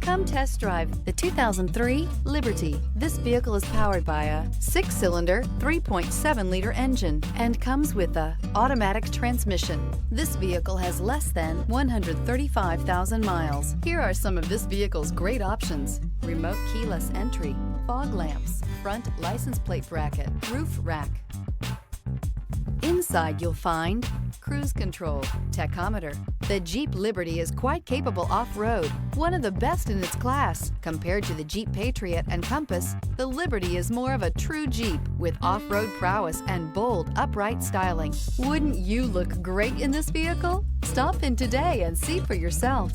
Come test drive the 2003 Liberty. This vehicle is powered by a 6-cylinder, 3.7-liter engine and comes with a automatic transmission. This vehicle has less than 135,000 miles. Here are some of this vehicle's great options: remote keyless entry, fog lamps, front license plate bracket, roof rack. Inside you'll find cruise control, tachometer. The Jeep Liberty is quite capable off-road, one of the best in its class. Compared to the Jeep Patriot and Compass, the Liberty is more of a true Jeep with off-road prowess and bold, upright styling. Wouldn't you look great in this vehicle? Stop in today and see for yourself.